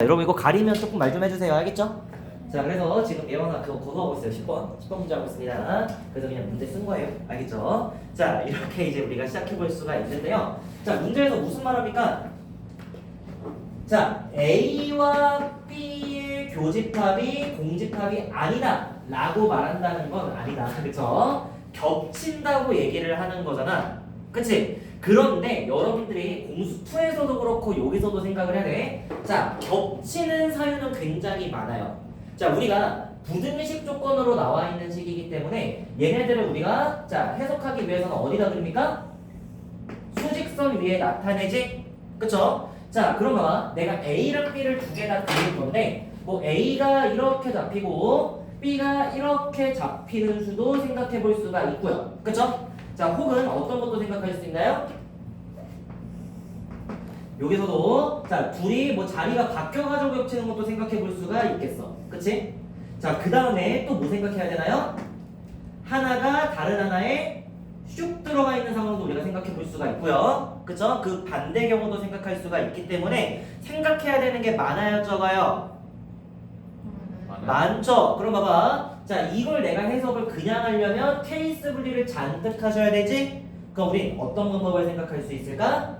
여러분 이거 가리면 조금 말 좀 해주세요. 알겠죠? 자, 그래서 지금 예원아 그거 하고 있어요. 10번 문제 하고 있습니다. 그래서 그냥 문제 쓴 거예요. 알겠죠? 자, 이렇게 이제 우리가 시작해 볼 수가 있는데요. 자, 문제에서 무슨 말 합니까? 자, A와 B의 교집합이 공집합이 아니다 라고 말한다는 건 아니다. 그쵸? 겹친다고 얘기를 하는 거잖아. 그치? 그런데 여러분들이 공수 2에서도 그렇고 여기서도 생각을 해야 돼. 자, 겹치는 사유는 굉장히 많아요. 자, 우리가 부등식 조건으로 나와 있는 식이기 때문에 얘네들을 우리가 자 해석하기 위해서는 어디다 그립니까? 수직선 위에 나타내지? 그쵸? 자, 그러면 내가 A랑 B를 두 개 다 그릴 건데 뭐 A가 이렇게 잡히고 B가 이렇게 잡히는 수도 생각해 볼 수가 있고요. 그쵸? 자, 혹은 어떤 것도 생각할 수 있나요? 여기서도 자 둘이 뭐 자리가 바뀌어가지고 겹치는 것도 생각해 볼 수가 있겠어. 그치? 자, 그 다음에 또 뭐 생각해야 되나요? 하나가 다른 하나에 슉 들어가 있는 상황도 우리가 생각해 볼 수가 있고요. 그쵸? 그 반대 경우도 생각할 수가 있기 때문에 생각해야 되는 게 많아요, 적어요? 많죠? 그럼 봐봐. 자, 이걸 내가 해석을 그냥 하려면 케이스 분리를 잔뜩 하셔야 되지? 그럼 우린 어떤 방법을 생각할 수 있을까?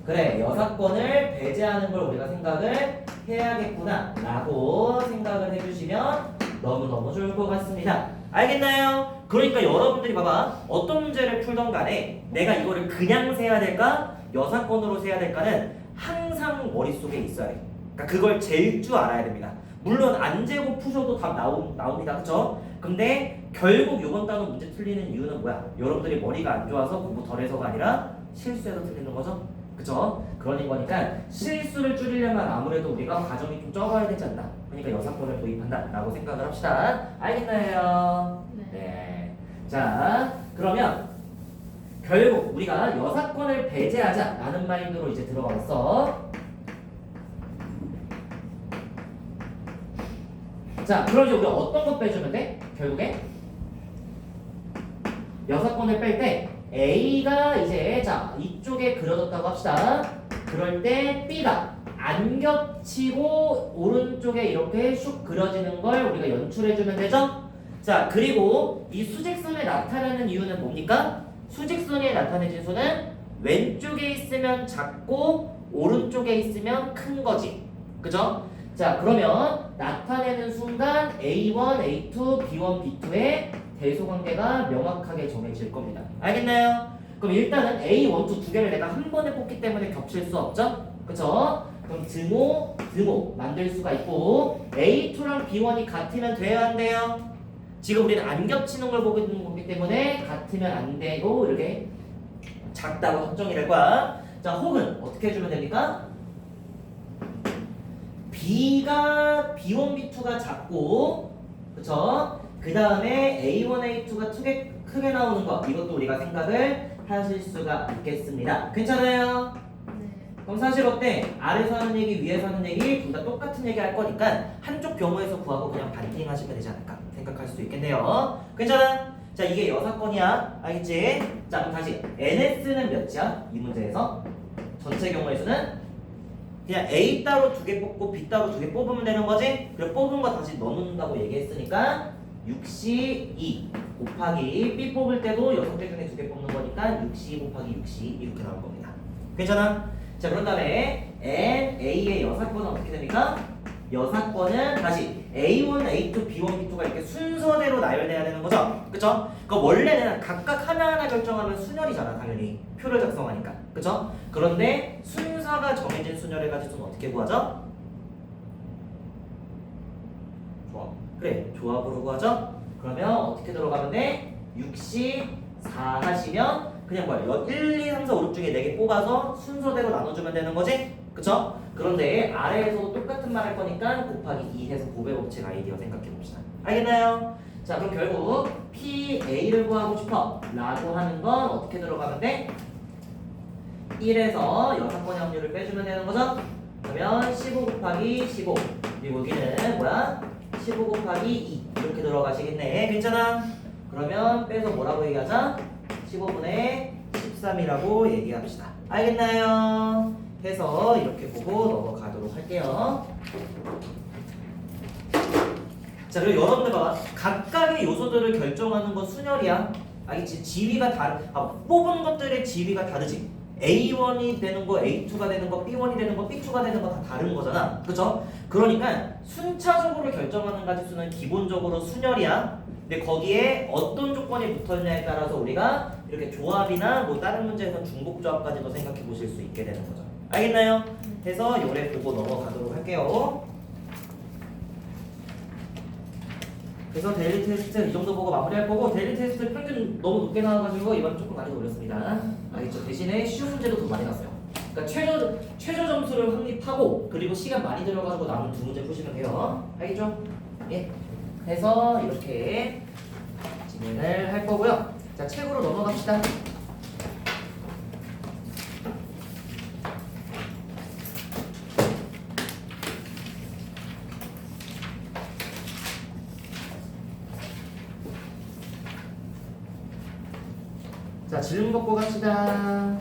그래, 여사건을 배제하는 걸 우리가 생각을 해야겠구나 라고 생각을 해주시면 너무너무 좋을 것 같습니다. 알겠나요? 그러니까 여러분들이 봐봐, 어떤 문제를 풀던 간에 내가 이거를 그냥 세야 될까? 여사건으로 세야 될까는 항상 머릿속에 있어야 돼. 그러니까 그걸 잴 줄 알아야 됩니다. 물론 안 재고 푸셔도 답 나옵니다. 그쵸? 근데 결국 이번 단원 문제 틀리는 이유는 뭐야? 여러분들이 머리가 안 좋아서 공부 덜 해서가 아니라 실수해서 틀리는 거죠? 그쵸? 그러는 거니까 실수를 줄이려면 아무래도 우리가 과정이 좀 적어야 되지 않나? 그러니까 여사건을 도입한다 라고 생각을 합시다. 알겠나요? 네. 자, 그러면 결국 우리가 여사건을 배제하자 라는 마인드로 이제 들어가겠어. 자, 그럼 이제 우리가 어떤 것 빼주면 돼? 결국에 여사건을 뺄 때 A가 이제 자 이쪽에 그려졌다고 합시다. 그럴 때 B가 안 겹치고 오른쪽에 이렇게 슉 그려지는 걸 우리가 연출해주면 되죠? 자, 그리고 이 수직선에 나타나는 이유는 뭡니까? 수직선에 나타내진 수는 왼쪽에 있으면 작고 오른쪽에 있으면 큰 거지. 그죠? 자, 그러면 나타내는 순간 A1, A2, B1, B2의 대소관계가 명확하게 정해질 겁니다. 알겠나요? 그럼 일단은 A1, 2 두 개를 내가 한 번에 뽑기 때문에 겹칠 수 없죠? 그쵸? 그럼 등호 만들 수가 있고 A2랑 B1이 같으면 돼요, 안 돼요? 지금 우리는 안 겹치는 걸 보고 있는 거기 때문에 같으면 안 되고 이렇게 작다고 확정이 될 거야. 자, 혹은 어떻게 해주면 됩니까? B가 B1, B2가 작고 그쵸? 그 다음에 A1, A2가 크게 나오는 거 이것도 우리가 생각을 하실 수가 있겠습니다. 괜찮아요? 네. 그럼 사실 어때? 아래서 하는 얘기 위에서 하는 얘기 둘 다 똑같은 얘기 할 거니까 한쪽 경우에서 구하고 그냥 반띵 하시면 되지 않을까 생각할 수도 있겠네요. 괜찮아? 자, 이게 여사건이야. 알겠지? 자, 그럼 다시 NS는 몇이야? 이 문제에서 전체 경우의 수는 그냥 A 따로 두 개 뽑고 B 따로 두 개 뽑으면 되는 거지? 그리고 뽑은 거 다시 넣는다고 얘기했으니까 62 곱하기 B 뽑을 때도 6개 중에 두 개 뽑는 거니까 62 곱하기 62 이렇게 나올 겁니다. 괜찮아? 자, 그런 다음에 N, A의 여사건은 어떻게 됩니까? 여사건은 다시 A1, A2, B1, B2가 이렇게 순서대로 나열돼야 되는 거죠? 그쵸? 그 원래는 각각 하나하나 결정하면 순열이잖아, 당연히. 표를 작성하니까. 그쵸? 그런데 순서가 정해진 순열의 가지수는 어떻게 구하죠? 조합. 그래, 조합으로 구하죠? 그러면 어떻게 들어가면 돼? 64 하시면 그냥 뭐야? 1, 2, 3, 4, 5, 6 중에 4개 뽑아서 순서대로 나눠주면 되는 거지? 그쵸? 그런데 아래에서도 똑같은 말 할 거니까 곱하기 2 해서 곱의 법칙 아이디어 생각해 봅시다. 알겠나요? 자, 그럼 결국 PA를 구하고 싶어 라고 하는 건 어떻게 들어가면 돼? 1에서 여사건의 확률을 빼주면 되는 거죠? 그러면 15 곱하기 15 그리고 여기는 뭐야? 15 곱하기 2 이렇게 들어가시겠네. 괜찮아? 그러면 빼서 뭐라고 얘기하자? 15분의 13이라고 얘기합시다. 알겠나요? 해서 이렇게 보고 넘어가도록 넘어가도록 할게요. 자, 그리고 여러분들 봐봐. 각각의 요소들을 결정하는 건 순열이야. 알겠지? 지위가 뽑은 것들의 지위가 다르지. A1이 되는 거, A2가 되는 거, B1이 되는 거, B2가 되는 거 다 다른 거잖아. 그죠? 그러니까 순차적으로 결정하는 가지수는 기본적으로 순열이야. 근데 거기에 어떤 조건이 붙어있냐에 따라서 우리가 이렇게 조합이나 뭐 다른 문제에서 중복 조합까지도 생각해 보실 수 있게 되는 거죠. 알겠나요? 해서 요래 보고 넘어가도록 할게요. 그래서 데일리 테스트 이 정도 보고 마무리할 거고, 데일리 테스트 평균 너무 높게 나와가지고 이번 조금 많이 올렸습니다. 알겠죠? 대신에 쉬운 문제도 더 많이 났어요. 그러니까 최저 점수를 확립하고 그리고 시간 많이 들어가지고 남은 두 문제 푸시면 돼요. 알겠죠? 예. 해서 이렇게 진행을 할 거고요. 자, 책으로 넘어갑시다. 자, 질문 받고 갑시다.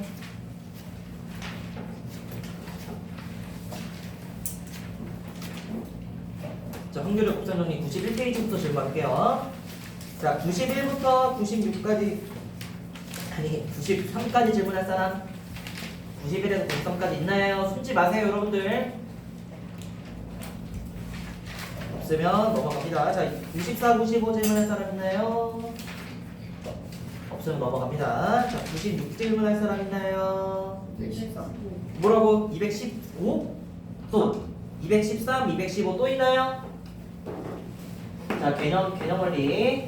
자, 확률의 곱셈정리 91페이지부터 질문할게요. 자, 91부터 96까지, 아니 93까지 질문할 사람, 91에서 93까지 있나요? 숨지 마세요, 여러분들. 없으면 넘어갑니다. 자, 94, 95 질문할 사람 있나요? 없으면 넘어갑니다. 자, 96 질문할 사람 있나요? 114. 뭐라고? 215? 또 213, 215 또 있나요? 자, 개념 원리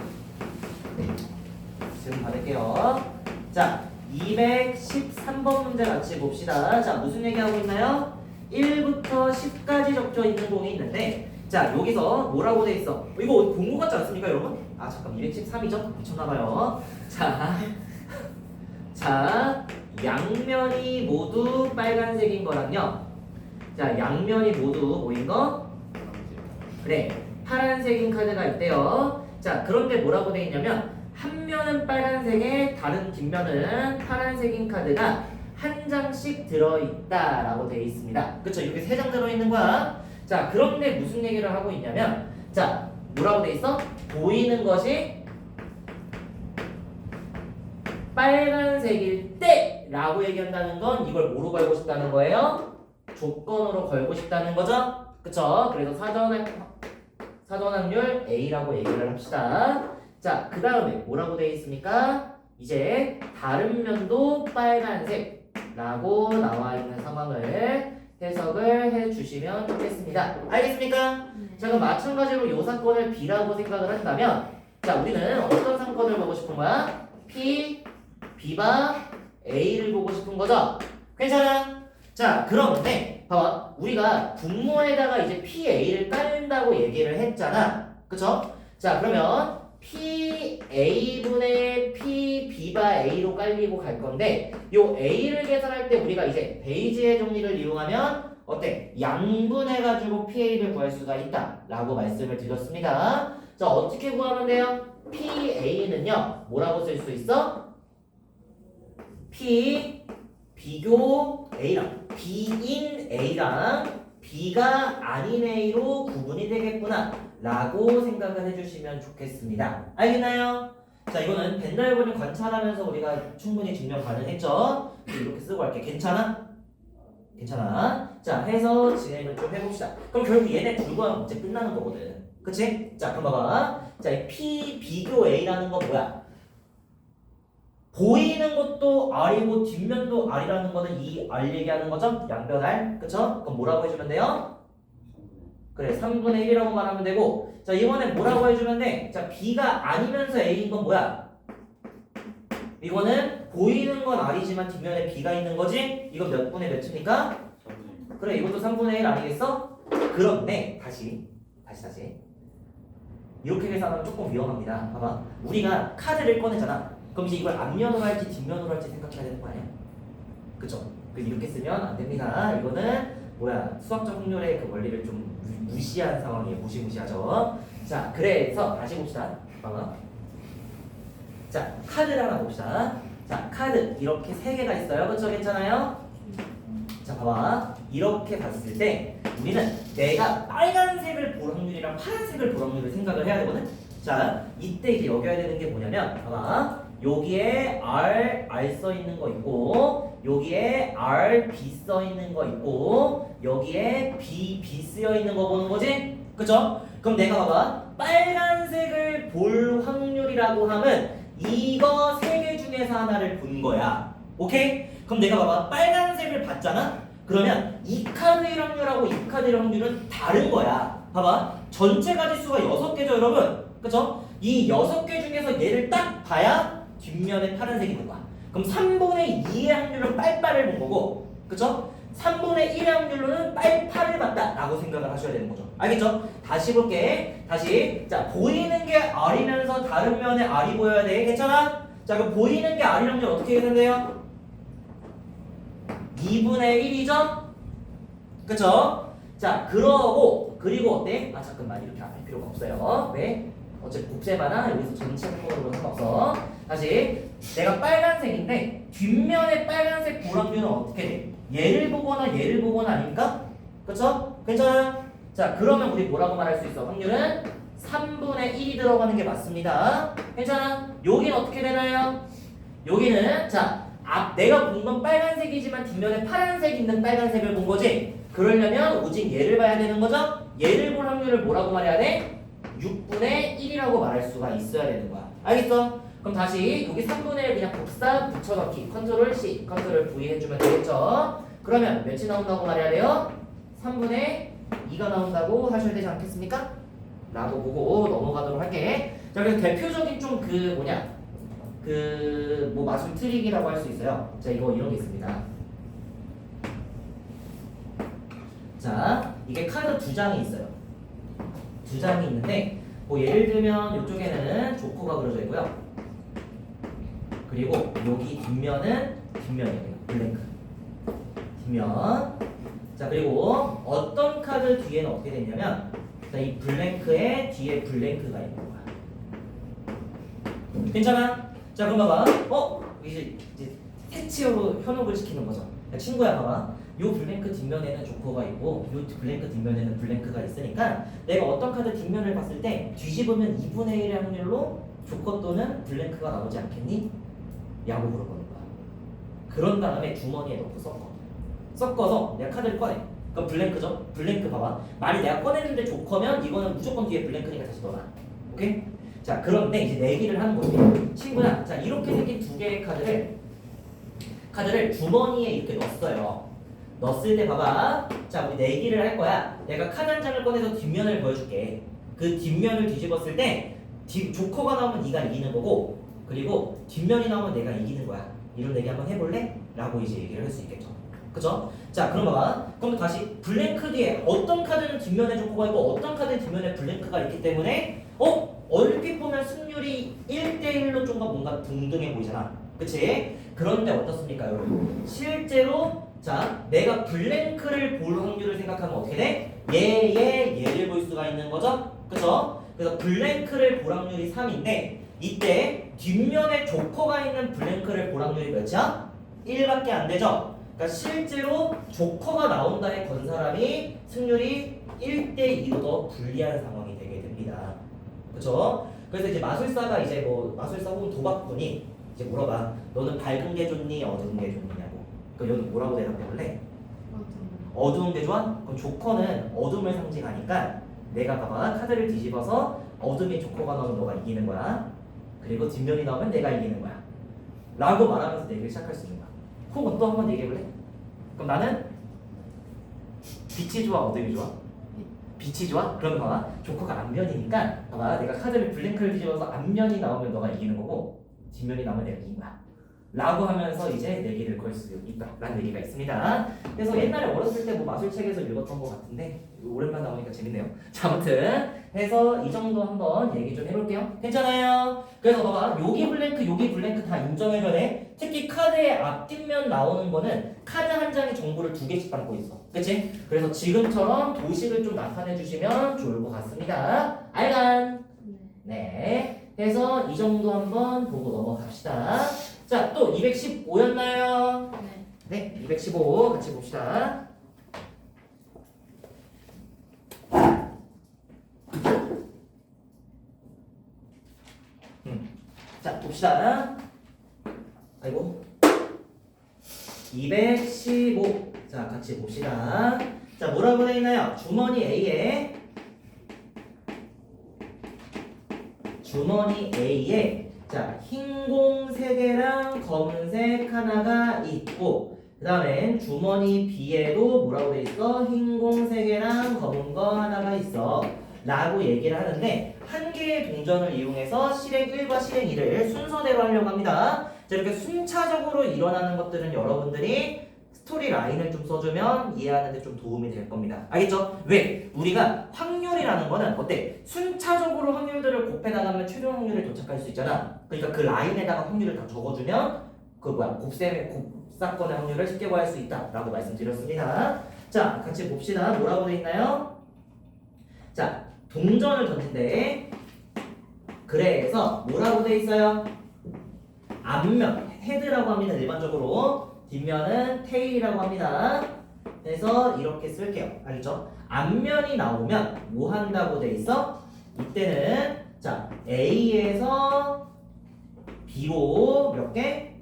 지금 받을게요. 자, 213번 문제 같이 봅시다. 자, 무슨 얘기하고 있나요? 1부터 10까지 적혀 있는 공이 있는데, 자, 여기서 뭐라고 돼 있어? 이거 공부 같지 않습니까, 여러분? 아, 잠깐 213이죠? 미쳤나봐요. 자, 양면이 모두 빨간색인 거랑요. 자, 양면이 모두 뭐인 거? 그래, 파란색인 카드가 있대요. 자, 그런데 뭐라고 돼 있냐면 한 면은 빨간색에 다른 뒷면은 파란색인 카드가 한 장씩 들어있다라고 돼 있습니다. 그쵸? 이렇게 세 장 들어있는 거야. 자, 그런데 무슨 얘기를 하고 있냐면, 자, 뭐라고 돼 있어? 보이는 것이 빨간색일 때 라고 얘기한다는 건 이걸 뭐로 걸고 싶다는 거예요? 조건으로 걸고 싶다는 거죠? 그쵸? 그래서 사전 확률 A라고 얘기를 합시다. 자, 그 다음에 뭐라고 되어 있습니까? 이제 다른 면도 빨간색 라고 나와 있는 상황을 해석을 해주시면 좋겠습니다. 알겠습니까? 자, 그럼 마찬가지로 이 사건을 B라고 생각을 한다면, 자, 우리는 어떤 사건을 보고 싶은 거야? P, B바 A를 보고 싶은 거죠? 괜찮아? 자, 그런데 봐봐, 우리가 분모에다가 이제 PA를 깔린다고 얘기를 했잖아. 그쵸? 자, 그러면 PA분의 PB바 A로 깔리고 갈 건데, 요 A를 계산할 때 우리가 이제 베이지의 정리를 이용하면 어때? 양분해가지고 PA를 구할 수가 있다 라고 말씀을 드렸습니다. 자, 어떻게 구하면 돼요? PA는요 뭐라고 쓸 수 있어? P 비교 A랑 B인 A랑 B가 아닌 A로 구분이 되겠구나 라고 생각을 해주시면 좋겠습니다. 알겠나요? 자, 이거는 벤달본을 관찰하면서 우리가 충분히 증명 가능했죠? 이렇게 쓰고 할게. 괜찮아? 괜찮아? 자, 해서 진행을 좀 해봅시다. 그럼 결국 얘네 둘과 하면 문제 끝나는 거거든. 그치? 자, 그럼 봐봐. 자, 이 P 비교 A라는 건 뭐야? 보이는 것도 R이고 뒷면도 R이라는 거는 이 R 얘기하는 거죠? 양변 R. 그쵸? 그럼 뭐라고 해주면 돼요? 그래, 3분의 1이라고 말하면 되고, 자, 이번엔 뭐라고 해주면 돼? 자, B가 아니면서 A인 건 뭐야? 이거는 보이는 건 R이지만 뒷면에 B가 있는 거지? 이건 몇 분의 몇입니까? 그래, 이것도 3분의 1 아니겠어? 그런데 다시 이렇게 계산하면 조금 위험합니다. 봐봐, 우리가 카드를 꺼내잖아. 그럼 이제 이걸 앞면으로 할지 뒷면으로 할지 생각해야 되는 거 아니야? 그쵸? 이렇게 쓰면 안 됩니다. 이거는 뭐야, 수학적 확률의 그 원리를 좀 무시한 상황이에요. 무시하죠. 자, 그래서 다시 봅시다. 봐봐. 자, 카드를 하나 봅시다. 자, 카드 이렇게 세 개가 있어요. 그쵸? 괜찮아요? 자, 봐봐. 이렇게 봤을 때 우리는 내가 빨간색을 볼 확률이랑 파란색을 볼 확률을 생각을 해야 되거든. 자, 이때 이제 여겨야 되는 게 뭐냐면 봐봐. 여기에 R 써 있는 거 있고 여기에 R, B 써 있는 거 있고 여기에 B 쓰여 있는 거 보는 거지? 그쵸? 그럼 내가 봐봐. 빨간색을 볼 확률이라고 하면 이거 세 개 중에서 하나를 본 거야. 오케이? 그럼 내가 봐봐. 빨간색을 봤잖아? 그러면 이 카드의 확률하고 이 카드의 확률은 다른 거야. 봐봐. 전체 가지수가 6개죠, 여러분? 그쵸? 이 6개 중에서 얘를 딱 봐야 뒷면에 파란색이 있는 거야. 그럼 3분의 2의 확률은 빨빨을 본 거고, 그쵸? 3분의 1의 확률로는 빨파를 봤다 라고 생각을 하셔야 되는 거죠. 알겠죠? 다시 볼게. 다시. 자, 보이는 게 R이면서 다른 면에 R이 보여야 돼. 괜찮아? 자, 그럼 보이는 게 R이란 확률 어떻게 계산돼요? 2분의 1이죠? 그쵸? 자, 그리고 어때? 아, 잠깐만. 이렇게 안 할 필요가 없어요. 왜? 어차피 곱셈하나 여기서 전체 한번으로 상관없어. 다시. 내가 빨간색인데 뒷면에 빨간색 볼 확률은 어떻게 돼? 얘를 보거나 얘를 보거나 아닙니까? 그쵸? 괜찮아? 자, 그러면 우리 뭐라고 말할 수 있어? 확률은 3분의 1이 들어가는 게 맞습니다. 괜찮아? 여긴 어떻게 되나요? 여기는 자, 내가 본 건 빨간색이지만 뒷면에 파란색 있는 빨간색을 본 거지? 그러려면 오직 얘를 봐야 되는 거죠? 얘를 볼 확률을 뭐라고 말해야 돼? 6분의 1이라고 말할 수가 있어야 되는 거야. 알겠어? 그럼 다시 여기 3분의 1 그냥 복사 붙여넣기 컨트롤 C, 컨트롤 V 해주면 되겠죠? 그러면 몇이 나온다고 말해야 돼요? 3분의 2가 나온다고 하셔야 되지 않겠습니까? 라고 보고 넘어가도록 할게. 자, 그래서 대표적인 좀 뭐 마술 트릭이라고 할 수 있어요. 자, 이런 게 있습니다. 자, 이게 카드 2장이 있어요. 2장이 있는데 뭐 예를 들면 이쪽에는 조커가 그려져 있고요. 그리고 여기 뒷면이에요. 블랭크. 뒷면. 자, 그리고 어떤 카드 뒤에는 어떻게 되냐면 자, 이 블랭크에 뒤에 블랭크가 있는 거야. 괜찮아? 자, 그럼 봐봐. 이제 색치어로 현혹을 시키는 거죠. 야, 친구야, 봐봐. 요 블랭크 뒷면에는 조커가 있고 요 블랭크 뒷면에는 블랭크가 있으니까 내가 어떤 카드 뒷면을 봤을 때 뒤집으면 2분의 1의 확률로 조커 또는 블랭크가 나오지 않겠니? 라고 물어보는 거야. 그런 다음에 주머니에 넣고 섞어서 내가 카드를 꺼내. 그럼 블랭크죠? 블랭크 봐봐. 만약 내가 꺼냈는데 조커면 이거는 무조건 뒤에 블랭크니까 다시 넣어놔. 오케이? 자, 그런데 이제 내기를 하는 거지. 친구야, 자, 이렇게 생긴 두 개의 카드를 주머니에 이렇게 넣었어요. 넣었을 때 봐봐. 자, 우리 내기를 할 거야. 내가 카드 한 장을 꺼내서 뒷면을 보여줄게. 그 뒷면을 뒤집었을 때 조커가 나오면 네가 이기는 거고, 그리고 뒷면이 나오면 내가 이기는 거야. 이런 내기 한번 해볼래? 라고 이제 얘기를 할 수 있겠죠. 그쵸? 자, 그럼 봐봐. 그럼 다시 블랭크 뒤에 어떤 카드는 뒷면에 조커가 있고 어떤 카드는 뒷면에 블랭크가 있기 때문에 얼핏 보면 승률이 1대1로 좀 더 뭔가 동등해 보이잖아. 그치? 그런데 어떻습니까, 여러분? 실제로 자, 내가 블랭크를 볼 확률을 생각하면 어떻게 돼? 얘를 볼 수가 있는 거죠? 그쵸? 그래서 블랭크를 볼 확률이 3인데 이때 뒷면에 조커가 있는 블랭크를 볼 확률이 몇이야? 1밖에 안 되죠? 그러니까 실제로 조커가 나온다에 건 사람이 승률이 1대2로 더 불리한 상황이 되게 됩니다. 그쵸? 그래서 이제 마술사가 이제 뭐 마술사 혹은 도박꾼이 이제 물어봐. 너는 밝은 게 좋니? 어두운 게 좋느냐고. 그럼 여기 뭐라고 대답해볼래? 어두운 게 좋아? 그럼 조커는 어둠을 상징하니까 내가 봐봐. 카드를 뒤집어서 어둠이 조커가 나오면 너가 이기는 거야. 그리고 뒷면이 나오면 내가 이기는 거야. 라고 말하면서 내기를 시작할 수 있는 거야. 혹은 또 한번 얘기해볼래? 그럼 나는 빛이 좋아? 어둠이 좋아? 빛이 좋아? 그러면 봐봐. 조커가 앞면이니까 봐봐. 내가 카드를 블랭크를 뒤집어서 앞면이 나오면 너가 이기는 거고 뒷면이 나오면 내가 이긴 거야. 라고 하면서 이제 내기를 걸 수 있다 라는 얘기가 있습니다. 그래서 옛날에 어렸을 때 뭐 마술책에서 읽었던 것 같은데 오랜만에 나오니까 재밌네요. 자, 아무튼 해서 이 정도 한번 얘기 좀 해볼게요. 괜찮아요? 그래서 봐봐. 여기 블랭크 다 인정해줘야 돼. 특히 카드의 앞뒷면 나오는 거는 카드 한 장의 정보를 2개씩 담고 있어. 그치? 그래서 지금처럼 도식을 좀 나타내 주시면 좋을 것 같습니다. 알간? 네. 해서 이 정도 한번 보고 넘어갑시다. 자, 또 215였나요? 네, 215 같이 봅시다. 봅시다. 아이고. 215. 자, 같이 봅시다. 자, 뭐라고 되어 있나요? 주머니 A에 자, 흰 공 3개랑 검은색 하나가 있고, 그 다음에 주머니 B에도 뭐라고 돼 있어? 흰 공 3개랑 검은 거 하나가 있어 라고 얘기를 하는데, 한 개의 동전을 이용해서 실행 1과 실행 2를 순서대로 하려고 합니다. 자, 이렇게 순차적으로 일어나는 것들은 여러분들이 스토리 라인을 좀 써주면 이해하는데 좀 도움이 될 겁니다. 알겠죠? 왜? 우리가 확률이라는 거는 어때? 순차적으로 확률들을 곱해 나가면 최종 확률에 도착할 수 있잖아. 그러니까 그 라인에다가 확률을 다 적어주면 곱사건의 확률을 쉽게 구할 수 있다라고 말씀드렸습니다. 자, 같이 봅시다. 뭐라고 돼 있나요? 자, 동전을 던진대. 그래서 뭐라고 돼 있어요? 앞면 헤드라고 합니다. 일반적으로 뒷면은 테일이라고 합니다. 그래서 이렇게 쓸게요. 알겠죠? 앞면이 나오면 뭐 한다고 돼 있어? 이때는 자 A에서 B로 몇 개?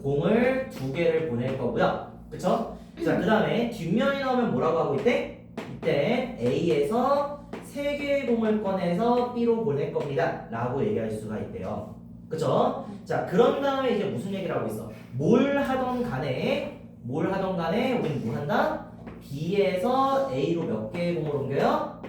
공을 2개를 보낼 거고요. 그쵸? 자, 그 다음에 뒷면이 나오면 뭐라고 하고 있대? 이때 A에서 3개의 공을 꺼내서 B로 보낼 겁니다 라고 얘기할 수가 있대요. 그쵸? 자, 그런 다음에 이제 무슨 얘기를 하고 있어? 뭘 하던 간에 우리는 뭐 한다? B에서 A로 몇 개의 공을 옮겨요?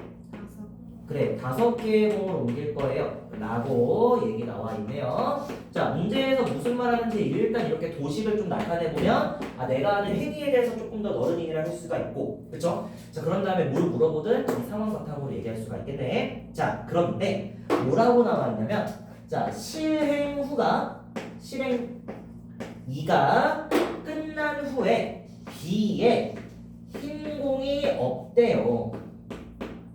그래, 5개의 공을 옮길 거예요 라고 얘기 나와 있네요. 자, 문제에서 무슨 말 하는지 일단 이렇게 도식을 좀 나타내보면 내가 아는 행위에 대해서 조금 더 넓은 얘기를 할 수가 있고, 그쵸? 자, 그런 다음에 뭘 물어보든 이 상황 바탕으로 얘기할 수가 있겠네. 자, 그런데 뭐라고 나와 있냐면, 자, 실행 2가 끝난 후에 B에 흰 공이 없대요.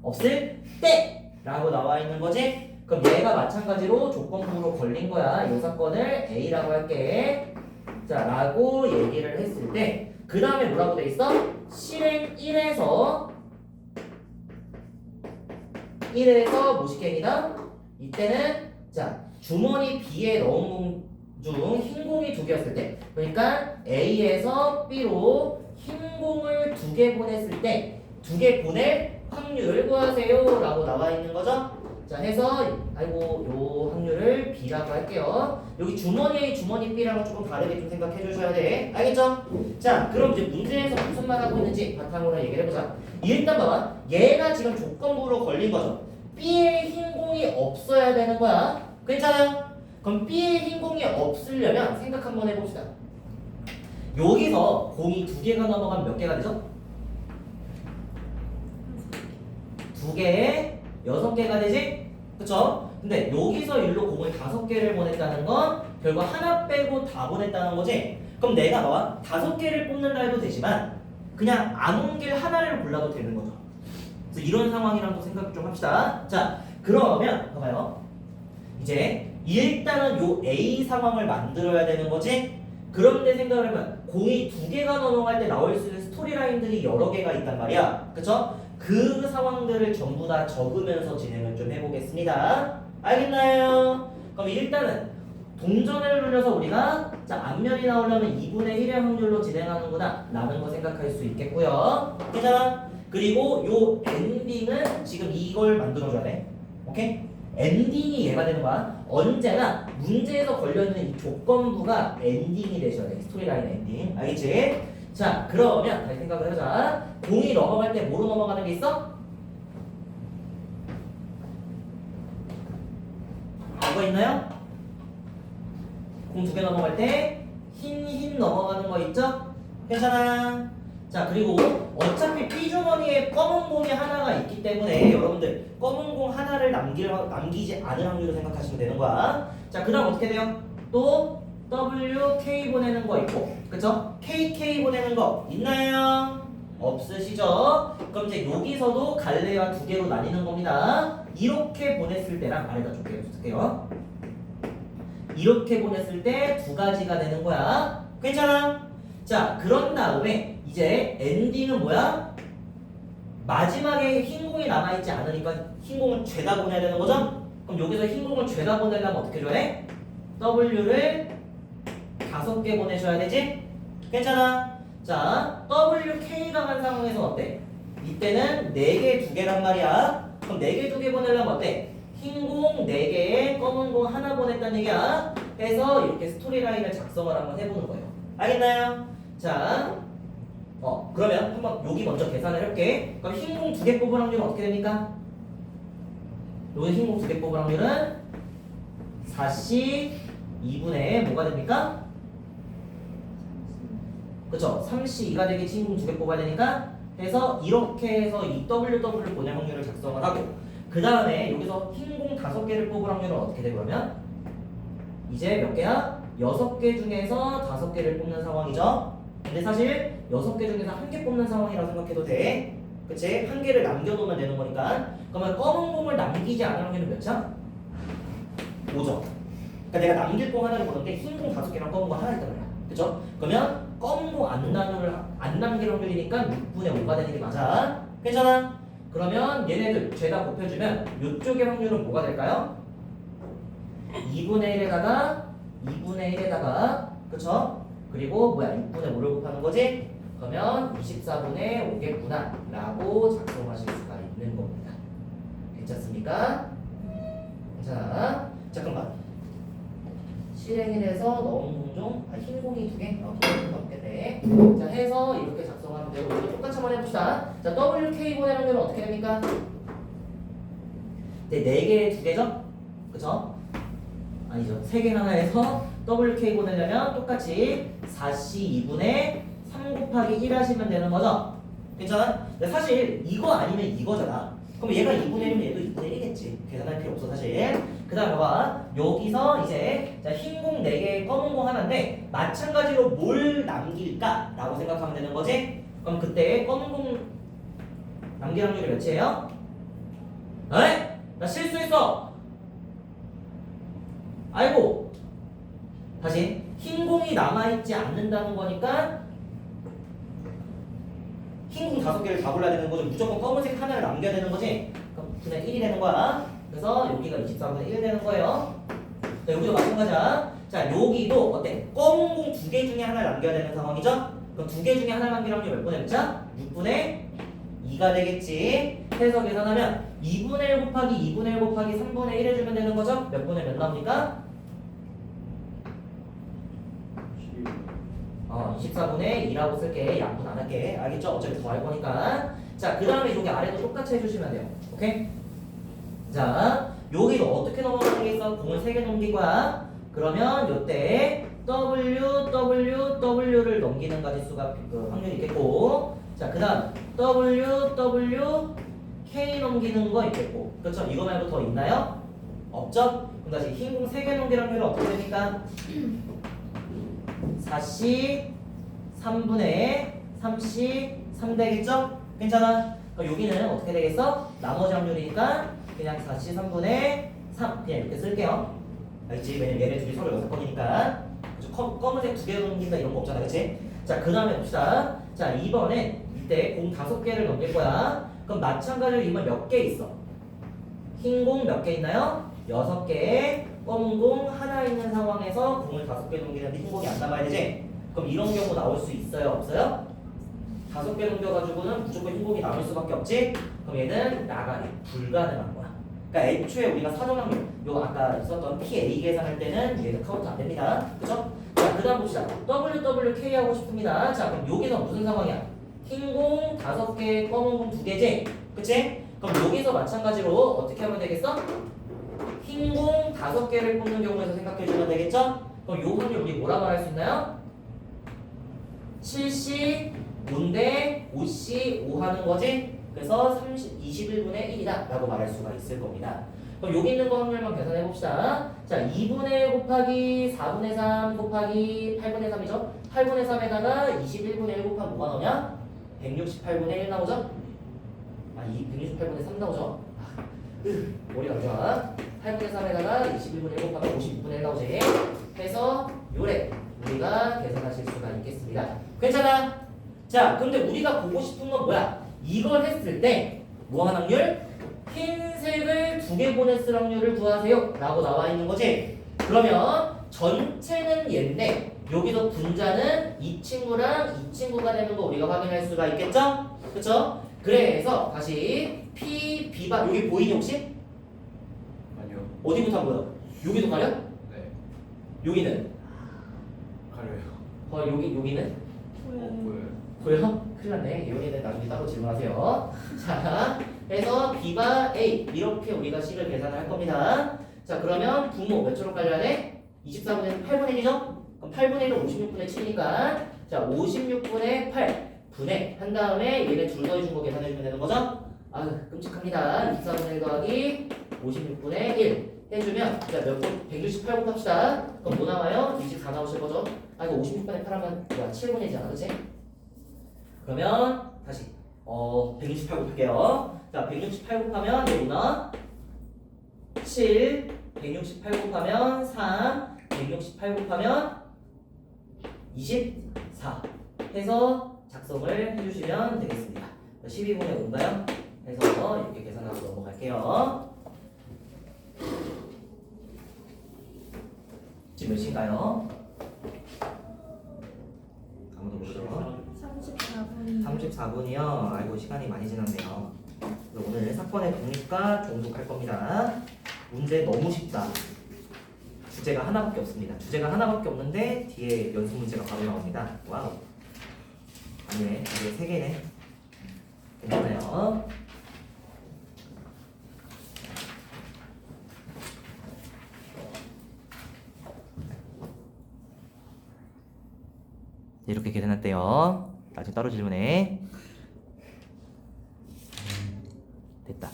없을 때! 라고 나와 있는 거지? 그럼 얘가 마찬가지로 조건부로 걸린 거야. 이 사건을 A라고 할게. 자, 라고 얘기를 했을 때, 그 다음에 뭐라고 돼 있어? 실행 1에서 무식행이다? 이때는 자, 주머니 B에 넣은 공 중 흰 공이 2개였을 때, 그러니까 A에서 B로 흰 공을 2개 보냈을 때 2개 보낼 확률을 구하세요 라고 나와 있는 거죠. 자, 해서 요 확률을 B라고 할게요. 여기 주머니 A, 주머니 B랑은 조금 다르게 좀 생각해 주셔야 돼. 알겠죠? 자, 그럼 이제 문제에서 무슨 말 하고 있는지 바탕으로 얘기를 해보자. 일단 봐봐, 얘가 지금 조건부로 걸린 거죠. B에 흰 공이 없어야 되는 거야. 괜찮아요? 그럼 B에 흰 공이 없으려면 생각 한번 해봅시다. 여기서 공이 2개가 넘어가면 몇 개가 되죠? 2개에 6개가 되지? 그쵸? 근데 여기서 일로 공을 5개를 보냈다는 건 결국 하나 빼고 다 보냈다는 거지? 그럼 내가 너와 5개를 뽑는다 해도 되지만 그냥 안 옮길 하나를 골라도 되는 거죠. 그래서 이런 상황이랑도 생각 좀 합시다. 자, 그러면 봐봐요. 이제 일단은 요 A 상황을 만들어야 되는 거지? 그런데 생각을 해보면 공이 2개가 넘어갈 때 나올 수 있는 스토리라인들이 여러 개가 있단 말이야. 그쵸? 그 상황들을 전부 다 적으면서 진행을 좀 해보겠습니다. 알겠나요? 그럼 일단은 동전을 돌려서 우리가 자, 앞면이 나오려면 2분의 1의 확률로 진행하는구나 라는 거 생각할 수 있겠고요. 괜찮아? 그리고 요 엔딩은 지금 이걸 만들어줘야 돼. 오케이? 엔딩이 얘가 되는 거야. 언제나 문제에서 걸려있는 이 조건부가 엔딩이 되셔야 돼. 스토리라인 엔딩. 알겠지? 자, 그러면 다시 생각을 해보자. 공이 넘어갈 때 뭐로 넘어가는 게 있어? 뭐가 있나요? 공 2개 넘어갈 때 흰 넘어가는 거 있죠? 괜찮아. 자, 그리고 어차피 B주머니에 검은 공이 하나가 있기 때문에 여러분들 검은 공 하나를 남기지 않을 확률로 생각하시면 되는 거야. 자, 그 다음 어떻게 돼요? 또 WK 보내는 거 있고, 그쵸? KK 보내는 거 있나요? 없으시죠? 그럼 이제 여기서도 갈래와 2개로 나뉘는 겁니다. 이렇게 보냈을 때랑 아래다 줄게요. 쓸게요. 이렇게 보냈을 때 2가지가 되는 거야. 괜찮아? 자, 그런 다음에 이제 엔딩은 뭐야? 마지막에 흰 공이 남아있지 않으니까 흰 공을 죄다 보내야 되는 거죠? 그럼 여기서 흰 공을 죄다 보내려면 어떻게 줘야 돼? W를 5개 보내셔야 되지? 괜찮아? 자, WK가 간 상황에서 어때? 이때는 4개 2개란 말이야. 그럼 4개 2개 보내려면 어때? 흰 공 4개에 검은 공 하나 보냈다는 얘기야. 해서 이렇게 스토리라인을 작성을 한번 해보는 거예요. 알겠나요? 자, 그러면 한번 여기 먼저 계산을 해볼게. 그럼 흰 공 2개 뽑을 확률은 어떻게 됩니까? 여기 흰 공 2개 뽑을 확률은 4C 2분의 뭐가 됩니까? 그쵸? 3C2가 되겠지. 흰 공 2개 뽑아야 되니까. 해서 이렇게 해서 이 WW를 보낼 확률을 작성을 하고, 그 다음에 여기서 흰 공 5개를 뽑을 확률은 어떻게 돼 그러면? 이제 몇 개야? 6개 중에서 5개를 뽑는 상황이죠. 근데 사실 6개 중에서 1개 뽑는 상황이라고 생각해도 돼. 그치? 1개를 남겨놓으면 되는 거니까. 그러면 검은 공을 남기지 않을 확률은 몇이야? 5죠. 그러니까 내가 남길 공 하나를 보는데 흰 공 5개랑 검은 공 하나 있단 말이야. 그쵸? 그러면 검은 공 안 남길 확률이니까 6분의 5가 되는 게 맞아. 괜찮아? 그러면 얘네들 죄다 곱해주면 이쪽의 확률은 뭐가 될까요? 2분의 1에다가 그쵸? 그리고 뭐야 6분의 5를 곱하는 거지? 그러면 24분의 5겠구나 라고 작성하실 수가 있는 겁니다. 괜찮습니까? 괜찮아? 잠깐만, 실행을 해서 넣은 공종 흰 공이 2개? 없겠네. 자, 해서 이렇게 작성하면 되고, 이거 똑같이 한번 해봅시다. 자, WK 보낼 확률은 어떻게 됩니까? 네, 4개에 2개죠? 그쵸? 아니죠. 3개 하나에서 WK 보내려면 똑같이 4C 2분의 3 곱하기 1 하시면 되는 거죠? 괜찮아? 근데 사실 이거 아니면 이거잖아. 그럼 얘가 2분의 1이면 얘도 2분의 1이겠지. 계산할 필요 없어 사실. 그 다음 봐봐. 여기서 이제 흰 공 4개, 검은 공 하나인데 마찬가지로 뭘 남길까? 라고 생각하면 되는 거지? 그럼 그때 검은 공 남길 확률이 몇이에요? 에이? 나 실수했어! 아이고! 다시 흰 공이 남아있지 않는다는 거니까 흰 공 5개를 다 골라야 되는 거죠. 무조건 검은색 하나를 남겨야 되는 거지. 그럼 9분의 1이 되는 거야. 그래서 여기가 24분의 1 되는 거예요. 자, 여기도 마찬가지야. 자, 여기도 어때? 검은 공 2개 중에 하나를 남겨야 되는 상황이죠? 그럼 2개 중에 하나를 남길 확률 몇 분의 몇이야? 6분의 2가 되겠지. 해서 계산하면 2분의 1 곱하기 2분의 1 곱하기 3분의 1 해주면 되는 거죠? 몇 분의 몇 나옵니까? 24분의 2라고 쓸게. 양분 안 할게. 알겠죠? 어차피 더 할 거니까. 자, 그 다음에 여기 아래도 똑같이 해주시면 돼요. 오케이? 자, 여기도 어떻게 넘어가는 게 있어? 공을 3개 넘긴 거야. 그러면 요때 W를 넘기는 가지수가 확률이 있겠고, 자, 그 다음 K 넘기는 거 있겠고, 그렇죠? 이거 말고 더 있나요? 없죠? 그럼 다시 흰 공 3개 넘기는 확률은 어떻게 됩니까? 4C 3분의 3C 3 되겠죠? 괜찮아? 그럼 여기는 어떻게 되겠어? 나머지 확률이니까 그냥 4C 3분의 3 그냥 이렇게 쓸게요. 알겠지? 왜냐면 얘네 둘이 서로 6건이니까. 검은색 2개 넘긴다 이런 거 없잖아, 그치? 자, 그 다음에 봅시다. 자, 이번엔 이때 공 5개를 넘길 거야. 그럼 마찬가지로 이번 몇 개 있어? 흰 공 몇 개 있나요? 6개, 검은 공 하나 있는 상황에서 공을 5개 넘기는데 흰 공이 안 남아야 되지? 그럼 이런 경우 나올 수 있어요? 없어요? 5개 넘겨가지고는 무조건 흰 공이 남을 수밖에 없지? 그럼 얘는 나가기 불가능한 거야. 그러니까 애초에 우리가 사전 확률, 요 아까 있었던 PA 계산할 때는 얘는 카운트 안 됩니다. 그죠? 자, 그 다음 봅시다. WWK 하고 싶습니다. 자, 그럼 여기서 무슨 상황이야? 흰 공 5개, 검은 공 2개지? 그치? 그럼 여기서 마찬가지로 어떻게 하면 되겠어? 흰 공 5개를 뽑는 경우에서 생각해주면 되겠죠? 그럼 요 확률 우리 뭐라 말할 수 있나요? 7C 5인데 5C 5 하는 거지? 그래서 21분의 1이다 라고 말할 수가 있을 겁니다. 그럼 여기 있는 거 확률만 계산해 봅시다. 자, 2분의 1 곱하기 4분의 3 곱하기 8분의 3이죠? 8분의 3에다가 21분의 1 곱하면 뭐가 나오냐? 168분의 1 나오죠? 168분의 3 나오죠? 머리가 안 좋아. 8분의 3에다가 21분의 1 곱하면 56분의 1 나오지? 해서 요래 우리가 계산하실 수가 있겠습니다. 괜찮아? 자, 근데 우리가 보고 싶은 건 뭐야? 이걸 했을 때 무한 확률? 흰색을 2개 보냈을 확률을 구하세요 라고 나와 있는 거지. 그러면 전체는 얘인데 여기서 분자는 이 친구랑 이 친구가 되는 거 우리가 확인할 수가 있겠죠? 그쵸? 그래서 다시 P, B바 여기 보이니 혹시? 아니요. 어디부터 안 보여? 여기도 가려? 네. 여기는? 가려요. 여기는? 보여요. 보여? 큰일 났네. 여기는 나중에 따로 질문하세요. 자, 해서 B바 A 이렇게 우리가 식을 계산을 할 겁니다. 자, 그러면 분모 몇 초로 깔려야 돼? 24분의 8분의 1이죠? 그럼 8분의 1은 56분의 7이니까 자, 56분의 8 분의 한 다음에 얘네 둘 더해준 거 계산해주면 되는 거죠? 아유, 끔찍합니다. 24분의 1 더하기 56분의 1 해주면 자, 몇 분? 168분 합시다. 그럼 뭐 나와요? 24 나오실 거죠? 아, 이거 56분의 8 하면 야, 7분의 1이잖아, 그치? 그러면 다시 168 곱할게요. 자, 168 곱하면 얘구나 7, 168 곱하면 3, 168 곱하면 24 해서 작성을 해주시면 되겠습니다. 12분의 5인가요? 해서 이렇게 계산하고 넘어갈게요. 지금 몇 시인가요? 아무도 모르죠? 34분이요. 아이고 시간이 많이 지났네요. 오늘 사건의 독립과 종속할 겁니다. 문제 너무 쉽다. 주제가 하나밖에 없습니다. 주제가 하나밖에 없는데 뒤에 연습 문제가 바로 나옵니다. 와우. 아니네. 이게 세 개네. 괜찮아요. 이렇게 계산했대요. 나중에 따로 질문해. 됐다.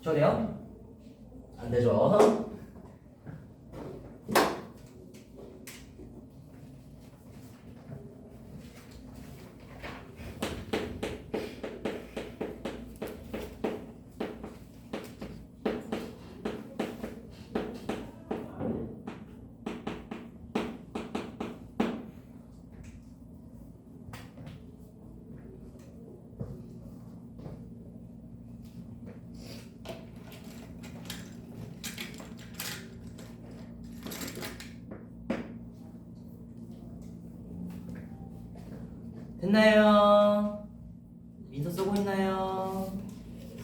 저 돼요? 안 되죠? 됐나요? 민서 쓰고 있나요?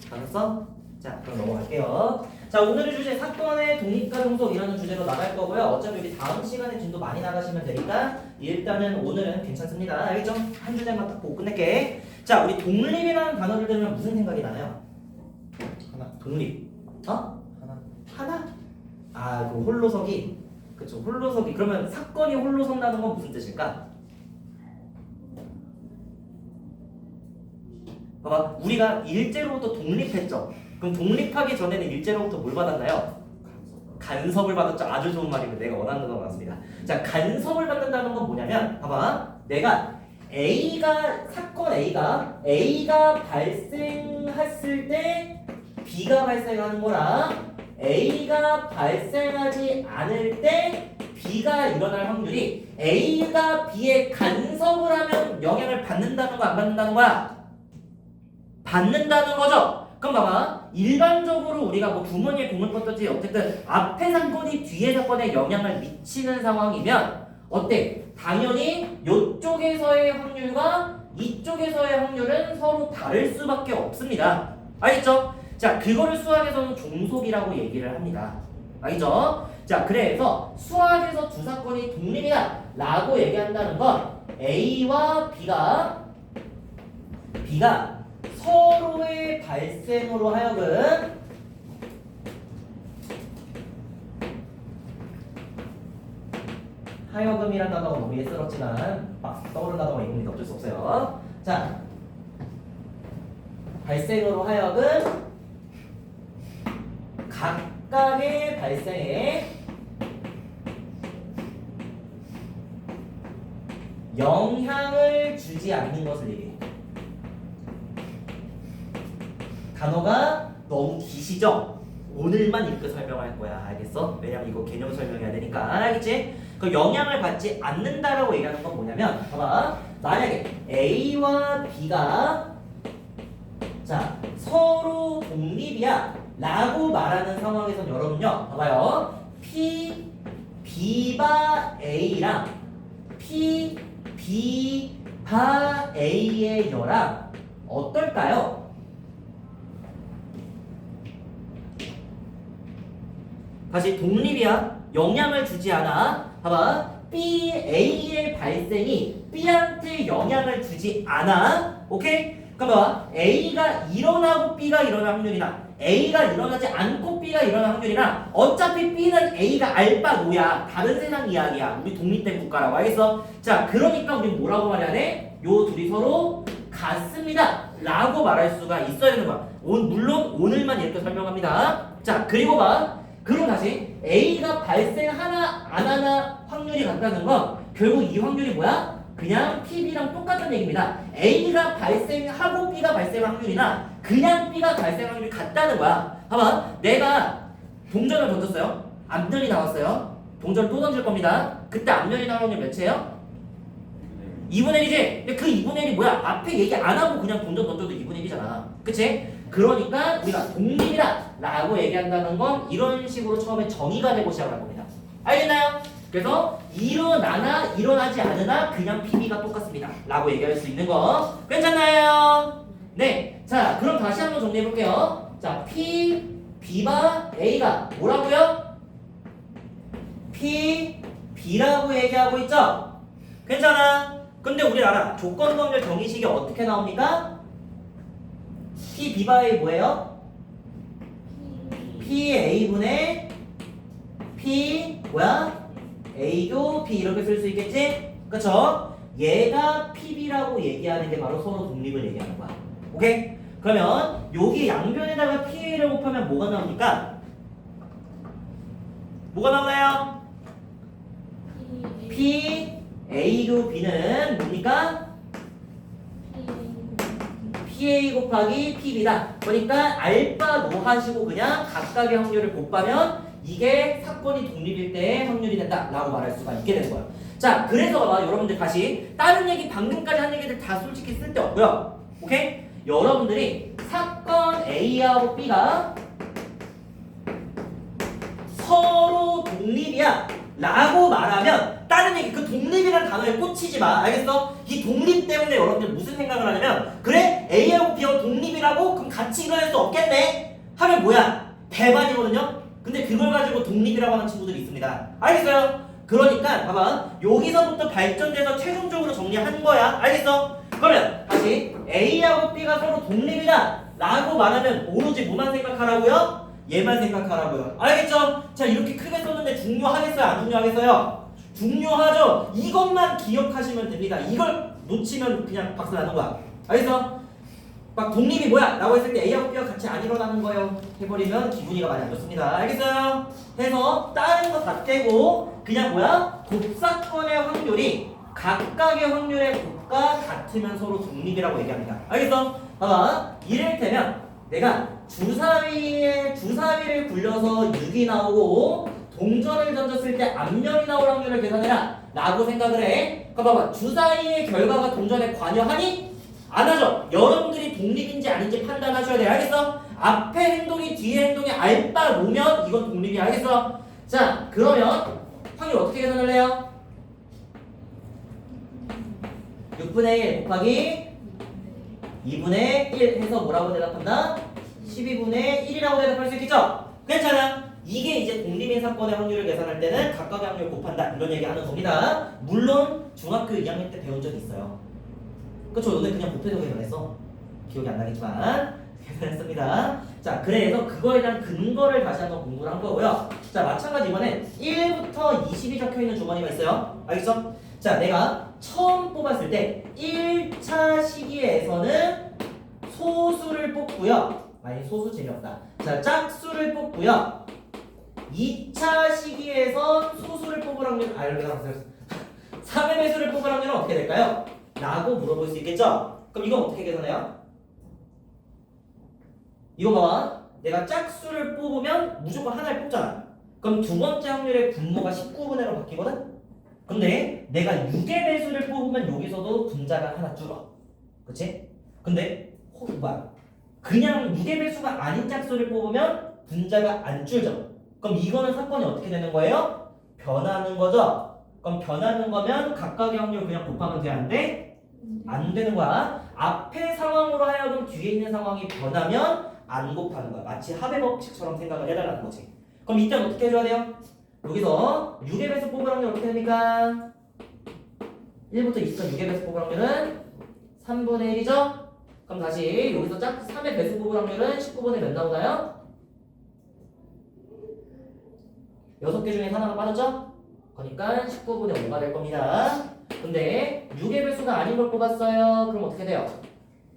다 썼어? 자, 그럼 넘어갈게요. 자, 오늘의 주제 사건의 독립과 종속이라는 주제로 나갈 거고요. 어차피 우리 다음 시간에 진도 많이 나가시면 되니까 일단은 오늘은 괜찮습니다. 알겠죠? 한 주제만 딱 보고 끝낼게. 자, 우리 독립이라는 단어를 들으면 무슨 생각이 나나요? 하나. 독립. 어? 하나. 하나? 아, 그 홀로서기. 그쵸, 홀로서기. 그러면 사건이 홀로 선다는 건 무슨 뜻일까? 봐봐, 우리가 일제로부터 독립했죠. 그럼 독립하기 전에는 일제로부터 뭘 받았나요? 간섭을 받았죠. 아주 좋은 말이고 내가 원하는 거 맞습니다. 자, 간섭을 받는다는 건 뭐냐면, 봐봐, 내가 사건 A가 발생했을 때 B가 발생하는 거랑 A가 발생하지 않을 때 B가 일어날 확률이 A가 B에 간섭을 하면 영향을 받는다는 거 안 받는다는 거야? 받는다는 거죠. 그럼 봐봐, 일반적으로 우리가 뭐 주머니에 공을 뻗든지 어쨌든 앞에 사건이 뒤에 사건에 영향을 미치는 상황이면 어때? 당연히 이쪽에서의 확률과 이쪽에서의 확률은 서로 다를 수밖에 없습니다. 알겠죠? 자, 그거를 수학에서는 종속이라고 얘기를 합니다. 알겠죠? 자, 그래서 수학에서 두 사건이 독립이다 라고 얘기한다는 건 A와 B가 서로의 발생으로 하여금 하여금이란 단어가 너무 예스럽지만 막 떠오르는 단어가 있는데 어쩔 수 없어요. 자, 발생으로 하여금 각각의 발생에 영향을 주지 않는 것을 얘기해. 단어가 너무 기시죠? 오늘만 이렇게 설명할 거야. 알겠어? 왜냐면 이거 개념 설명해야 되니까. 알겠지? 그 영향을 받지 않는다라고 얘기하는 건 뭐냐면 봐봐. 만약에 A와 B가 자 서로 독립이야 라고 말하는 상황에선 여러분요 봐봐요. B바 A랑 B바 A의 열랑 어떨까요? 다시 독립이야. 영향을 주지 않아. 봐봐. B, A의 발생이 B한테 영향을 주지 않아. 오케이? 그럼 봐봐. A가 일어나고 B가 일어날 확률이나 A가 일어나지 않고 B가 일어날 확률이나 어차피 B는 A가 알바 노야. 다른 세상 이야기야. 우리 독립된 국가라고. 알겠어? 자, 그러니까 우리 뭐라고 말해야 돼? 요 둘이 서로 같습니다. 라고 말할 수가 있어야 되는 거야. 물론 오늘만 이렇게 설명합니다. 자, 그리고 봐. 그럼 다시 A가 발생하나 안 하나 확률이 같다는 건 결국 이 확률이 뭐야? 그냥 PB랑 똑같은 얘기입니다. A가 발생하고 B가 발생할 확률이나 그냥 B가 발생할 확률이 같다는 거야. 봐봐. 내가 동전을 던졌어요. 앞면이 나왔어요. 동전을 또 던질 겁니다. 그때 앞면이 나올 확률 몇이에요? 2분의 1이지? 근데 그 2분의 1이 뭐야? 앞에 얘기 안 하고 그냥 동전 던져도 2분의 1이잖아. 그치? 그러니까 우리가 독립이다 라고 얘기한다는 건 이런 식으로 처음에 정의가 되고 시작할 겁니다. 알겠나요? 그래서 일어나나 일어나지 않으나 그냥 PB가 똑같습니다 라고 얘기할 수 있는 거 괜찮나요? 네. 자, 그럼 다시 한번 정리해 볼게요. 자, P, B바 A가 뭐라고요? P, B라고 얘기하고 있죠? 괜찮아? 근데 우리 알아. 조건 확률 정의식이 어떻게 나옵니까? P, B바 A 뭐예요? P, A분의 P, 뭐야? A도 P 이렇게 쓸 수 있겠지? 그쵸? 얘가 PB라고 얘기하는 게 바로 서로 독립을 얘기하는 거야. 오케이? 그러면 여기 양변에다가 PA를 곱하면 뭐가 나옵니까? 뭐가 나오나요? P, A도 B는 뭡니까? PA 곱하기 PB다. 그러니까 알바 노 하시고 그냥 각각의 확률을 곱하면 이게 사건이 독립일 때의 확률이 된다 라고 말할 수가 있게 되는 거예요. 자, 그래서 봐봐. 여러분들 다시 다른 얘기 방금까지 한 얘기들 다 솔직히 쓸데없고요. 오케이? 여러분들이 사건 A하고 B가 서로 독립이야 라고 말하면 다른 얘기 그 독립이라는 단어에 꽂히지 마. 알겠어? 이 독립 때문에 여러분들 무슨 생각을 하냐면 그래? A하고 B하고 독립이라고? 그럼 같이 일어날 수 없겠네? 하면 뭐야? 배반이거든요? 근데 그걸 가지고 독립이라고 하는 친구들이 있습니다. 알겠어요? 그러니까 봐봐. 여기서부터 발전돼서 최종적으로 정리한 거야. 알겠어? 그러면 다시 A하고 B가 서로 독립이다 라고 말하면 오로지 뭐만 생각하라고요? 얘만 생각하라고요. 알겠죠? 자, 이렇게 크게 썼는데 중요하겠어요? 안 중요하겠어요? 중요하죠? 이것만 기억하시면 됩니다. 이걸 놓치면 그냥 박수 나는 거야. 알겠어? 막 독립이 뭐야? 라고 했을 때 A하고 B가 같이 안 일어나는 거예요. 해버리면 기분이가 많이 안 좋습니다. 알겠어요? 해서 다른 거 다 떼고 그냥 뭐야? 곱사건의 확률이 각각의 확률의 곱과 같으면 서로 독립이라고 얘기합니다. 알겠어? 봐봐. 이를테면 내가 주사위를 굴려서 6이 나오고 동전을 던졌을 때 앞면이 나올 확률을 계산해라 라고 생각을 해. 그럼 봐봐. 주사위의 결과가 동전에 관여하니? 안 하죠. 여러분들이 독립인지 아닌지 판단하셔야 돼요. 알겠어? 앞에 행동이 뒤에 행동이 알바 놓으면 이건 독립이. 알겠어? 자, 그러면 확률 어떻게 계산을 해요? 6분의 1 곱하기 2분의 1 해서 뭐라고 대답한다? 12분의 1이라고 대답할 수 있겠죠? 괜찮아. 이게 이제 독립인 사건의 확률을 계산할 때는 각각의 확률을 곱한다 이런 얘기 하는 겁니다. 물론 중학교 2학년 때 배운 적이 있어요. 그쵸? 너네 그냥 곱해서 계산했어. 기억이 안 나겠지만 계산했습니다. 자, 그래서 그거에 대한 근거를 다시 한번 공부를 한 거고요. 자, 마찬가지 이번엔 1부터 20이 적혀있는 주머니가 있어요. 알겠어? 자, 내가 처음 뽑았을 때 1차 시기에서는 소수를 뽑고요. 아니, 소수 재미없다. 자, 짝수를 뽑고요. 2차 시기에서 소수를 뽑을 확률, 이렇게 나왔어요. 3의 배수를 뽑을 확률은 어떻게 될까요? 라고 물어볼 수 있겠죠? 그럼 이건 어떻게 계산해요? 이거 봐봐. 내가 짝수를 뽑으면 무조건 하나를 뽑잖아. 그럼 두 번째 확률의 분모가 19분의 1로 바뀌거든? 근데 내가 6의 배수를 뽑으면 여기서도 분자가 하나 줄어. 그치? 근데 그냥 6의 배수가 아닌 짝수를 뽑으면 분자가 안 줄죠. 그럼 이거는 사건이 어떻게 되는 거예요? 변하는 거죠. 그럼 변하는 거면 각각의 확률 그냥 곱하면 되는데 안 되는 거야. 앞에 상황으로 하여금 뒤에 있는 상황이 변하면 안 곱하는 거야. 마치 합의 법칙처럼 생각을 해달라는 거지. 그럼 이때는 어떻게 해줘야 돼요? 여기서 6의 배수 뽑을 확률 어떻게 됩니까? 1부터 20선 6의 배수 뽑을 확률은 3분의 1이죠? 그럼 다시 여기서 3의 배수 뽑을 확률은 19분의 몇 나오나요? 6개 중에 하나가 빠졌죠? 그러니까 19분의 5가 될 겁니다. 근데 6의 배수가 아닌 걸 뽑았어요. 그럼 어떻게 돼요?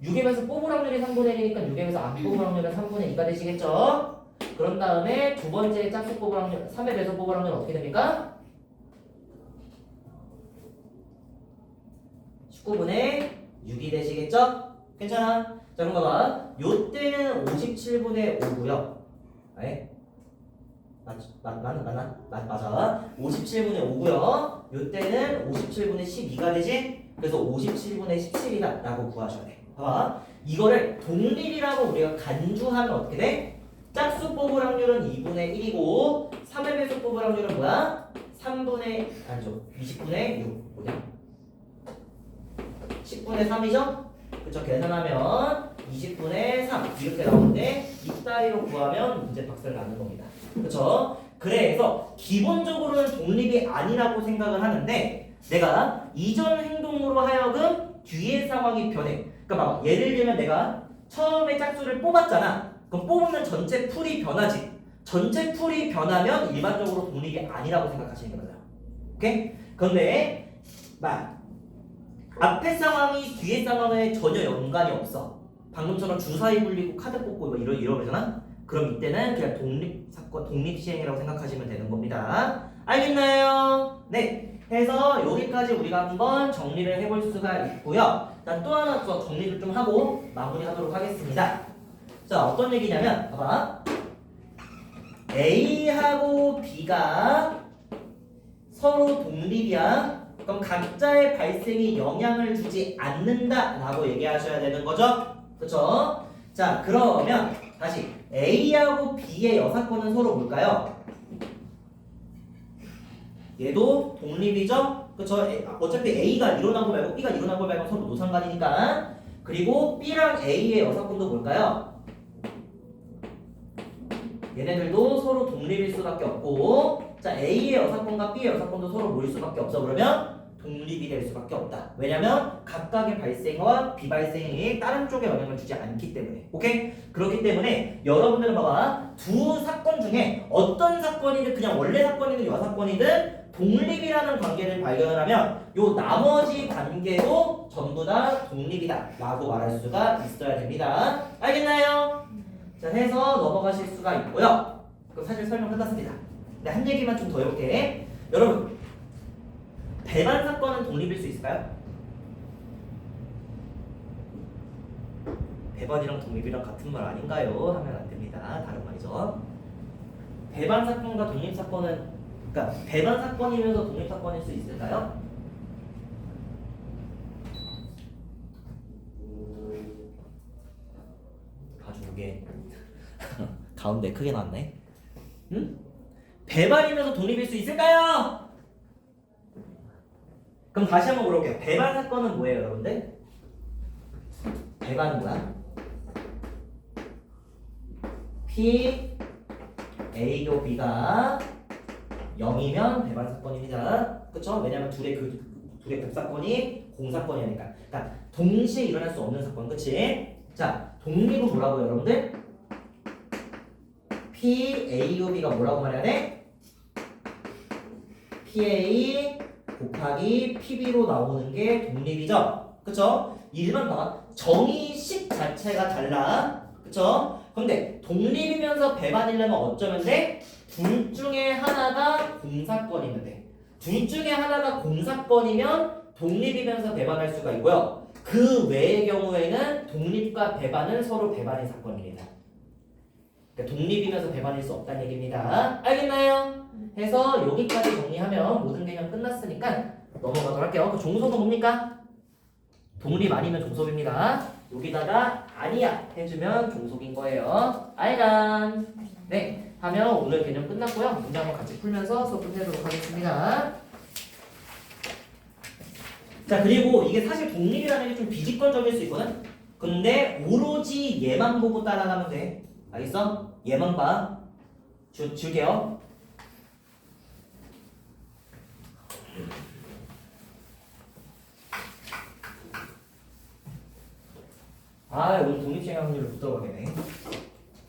6의 배수 뽑을 확률이 3분의 1이니까 6의 배수 안 뽑을 확률은 3분의 2가 되시겠죠? 그런 다음에 두 번째 짝수 뽑을 확률, 3의 배수 뽑을 확률은 어떻게 됩니까? 19분의 6이 되시겠죠? 괜찮아? 자, 그럼 봐봐. 요때는 57분의 5고요. 네? 맞아. 57분의 5고요. 요때는 57분의 12가 되지? 그래서 57분의 17이다 라고 구하셔야 돼. 봐봐. 이거를 독립이라고 우리가 간주하면 어떻게 돼? 짝수 뽑을 확률은 2분의 1이고 3의 배수 뽑을 확률은 뭐야? 20분의 6 뭐냐? 10분의 3이죠? 그쵸? 계산하면 20분의 3 이렇게 나오는데 이따위로 구하면 문제 박살 나는 겁니다. 그쵸? 그래서 기본적으로는 독립이 아니라고 생각을 하는데 내가 이전 행동으로 하여금 뒤의 상황이 변해. 그러니까 막 예를 들면 내가 처음에 짝수를 뽑았잖아. 그럼 뽑으면 전체 풀이 변하지. 전체 풀이 변하면 일반적으로 독립이 아니라고 생각하시는 거죠. 오케이? 그런데 앞에 상황이 뒤에 상황에 전혀 연관이 없어. 방금처럼 주사위 굴리고 카드 뽑고 이러잖아. 그럼 이때는 그냥 독립사건, 독립시행이라고 생각하시면 되는 겁니다. 알겠나요? 네. 해서 여기까지 우리가 한번 정리를 해볼 수가 있고요. 자, 또 하나 더 정리를 좀 하고 마무리하도록 하겠습니다. 자, 어떤 얘기냐면 봐봐. A하고 B가 서로 독립이야. 그럼 각자의 발생이 영향을 주지 않는다라고 얘기하셔야 되는 거죠? 그쵸? 자, 그러면 다시 A하고 B의 여사건은 서로 뭘까요? 얘도 독립이죠? 그쵸? 어차피 A가 일어난 거 말고 B가 일어난 거 말고 서로 노상관이니까. 그리고 B랑 A의 여사건도 뭘까요? 얘네들도 서로 독립일 수밖에 없고, 자, A의 여사건과 B의 여사건도 서로 모일 수밖에 없어. 그러면 독립이 될 수밖에 없다. 왜냐면 각각의 발생과 비발생이 다른 쪽에 영향을 주지 않기 때문에. 오케이? 그렇기 때문에 여러분들은 봐봐. 두 사건 중에 어떤 사건이든 그냥 원래 사건이든 여사건이든 독립이라는 관계를 발견을 하면 요 나머지 관계도 전부 다 독립이다 라고 말할 수가 있어야 됩니다. 알겠나요? 자, 해서 넘어가실 수가 있고요. 그럼 사실 설명 끝났습니다. 근데 한 얘기만 좀 더 해볼게. 여러분, 배반 사건은 독립일 수 있을까요? 배반이랑 독립이랑 같은 말 아닌가요? 하면 안 됩니다. 다른 말이죠. 배반 사건과 독립 사건은, 그러니까 배반 사건이면서 독립 사건일 수 있을까요? 아주 이게 가운데 크게 나왔네. 응? 배반이면서 독립일 수 있을까요? 그럼 다시 한번 물어볼게요. 배반 사건은 뭐예요, 여러분들? 배반은 뭐야? P, A도 B가 0이면 배반 사건입니다. 그쵸? 왜냐면 둘의 곱사건이 공사건이니까. 그러니까 동시에 일어날 수 없는 사건, 그치? 자, 독립은 뭐라고요, 여러분들? P, A, B가 뭐라고 말해야 돼? PA 곱하기 PB로 나오는 게 독립이죠? 그쵸? 일반 봐봐. 정의식 자체가 달라. 그쵸? 근데 독립이면서 배반이려면 어쩌면 돼? 둘 중에 하나가 공사건이면 돼. 둘 중에 하나가 공사건이면 독립이면서 배반할 수가 있고요. 그 외의 경우에는 독립과 배반은 서로 배반의 사건입니다. 그러니까 독립이면서 배반일 수 없다는 얘기입니다. 알겠나요? 해서 여기까지 정리하면 모든 개념 끝났으니까 넘어가도록 할게요. 그 종속은 뭡니까? 독립 아니면 종속입니다. 여기다가 아니야 해주면 종속인 거예요. 알간. 네, 하면 오늘 개념 끝났고요. 문장을 같이 풀면서 수업 끝내도록 하겠습니다. 자, 그리고 이게 사실 독립이라는 게 좀 비직관적일 수 있거든? 근데 오로지 얘만 보고 따라가면 돼. 알겠어? 얘만 봐. 줄게요. 아, 오늘 독립시행 확률을 못 들어가겠네.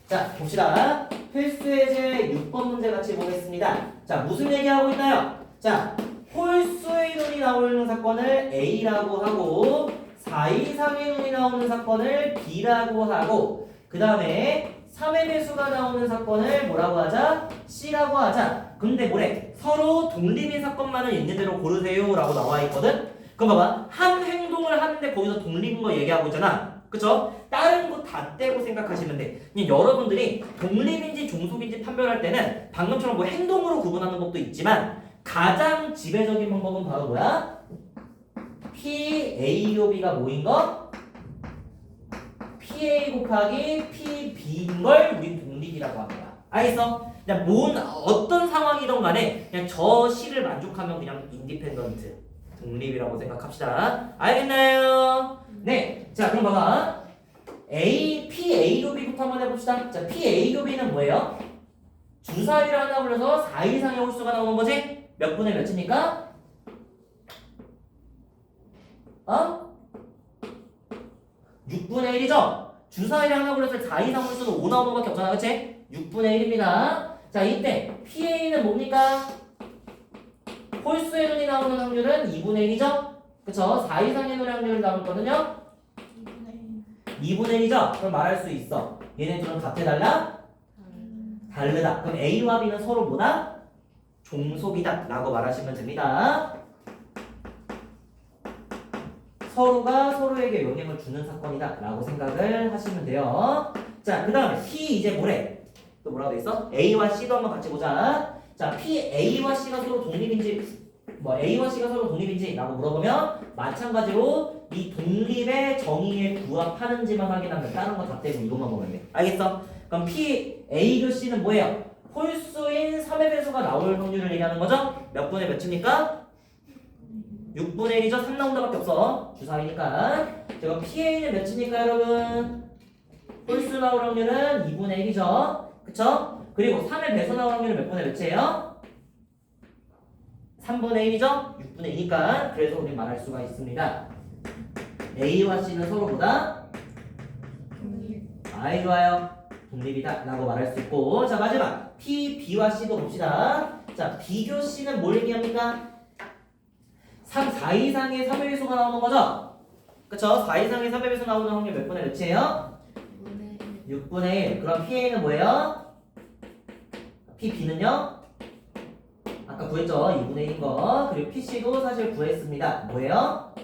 자, 봅시다. 필수예제 6번 문제 같이 보겠습니다. 자, 무슨 얘기하고 있나요? 자, 홀수의 눈이 나오는 사건을 A라고 하고 4 이상의 눈이 나오는 사건을 B라고 하고 그 다음에 3의 배수가 나오는 사건을 뭐라고 하자? C라고 하자. 근데 뭐래? 서로 독립인 사건만을 있는 대로 고르세요 라고 나와 있거든? 그럼 봐봐. 한 행동을 하는데 거기서 독립인 거 얘기하고 있잖아. 그쵸? 다른 거 다 떼고 생각하시면 돼. 그냥 여러분들이 독립인지 종속인지 판별할 때는 방금처럼 뭐 행동으로 구분하는 것도 있지만 가장 지배적인 방법은 바로 뭐야? PA요B가 뭐인 거? PA 곱하기 PB인 걸 우린 독립이라고 합니다. 알겠어? 그냥 어떤 상황이든 간에 그냥 저 C를 만족하면 그냥 인디펜던트 독립이라고 생각합시다. 알겠나요? 네. 자, 그럼 봐봐. PA요B부터 한번 해봅시다. 자, PA요B는 뭐예요? 주사위를 하나 불려서 4 이상의 홀수가 나오는 거지? 몇 분의 몇입니까? 6분의 1이죠? 주사위를 하나 불려서 4 이상 홀수는 5 나오는 것밖에 없잖아. 그치? 6분의 1입니다. 자, 이때 PA는 뭡니까? 홀수의 눈이 나오는 확률은 2분의 1이죠? 그쵸? 4 이상의 눈의 확률이 나올 거는요? 2분의 1이죠? 그럼 말할 수 있어. 얘네들은 같아 달라? 다르다. 그럼 A와 B는 서로 뭐다? 종속이다 라고 말하시면 됩니다. 서로가 서로에게 영향을 주는 사건이다 라고 생각을 하시면 돼요. 자, 그 다음에 P 이제 뭐래? 또 뭐라고 돼 있어? A와 C도 한번 같이 보자. 자, P, A와 C가 서로 독립인지 A와 C가 서로 독립인지 라고 물어보면 마찬가지로 이 독립의 정의에 부합하는지만 확인하면 다른 거 다 떼고 이것만 보면 돼. 알겠어? 그럼 P, A 교 C는 뭐예요? 홀수인 3의 배수가 나올 확률을 얘기하는 거죠? 몇 분의 몇입니까? 6분의 1이죠? 3 나온다 밖에 없어. 주사위니까. 그럼 PA는 몇입니까 여러분? 홀수 나올 확률은 2분의 1이죠? 그쵸? 그리고 3의 배수 나올 확률은 몇 분의 몇이에요? 3분의 1이죠? 6분의 2니까. 그래서 우리 말할 수가 있습니다. A와 C는 서로 보다? 아이 좋아요. 독립이다 라고 말할 수 있고. 자, 마지막 P, B와 C도 봅시다. 자, B교 C는 뭘 얘기합니까? 4 이상의 3의 배수가 나오는 거죠? 그쵸? 4 이상의 3의 배수 나오는 확률 몇 분의 몇이에요? 6분의 1. 그럼 PA는 뭐예요? PB는요? 아까 구했죠? 2분의 1인 거. 그리고 PC도 사실 구했습니다. 뭐예요?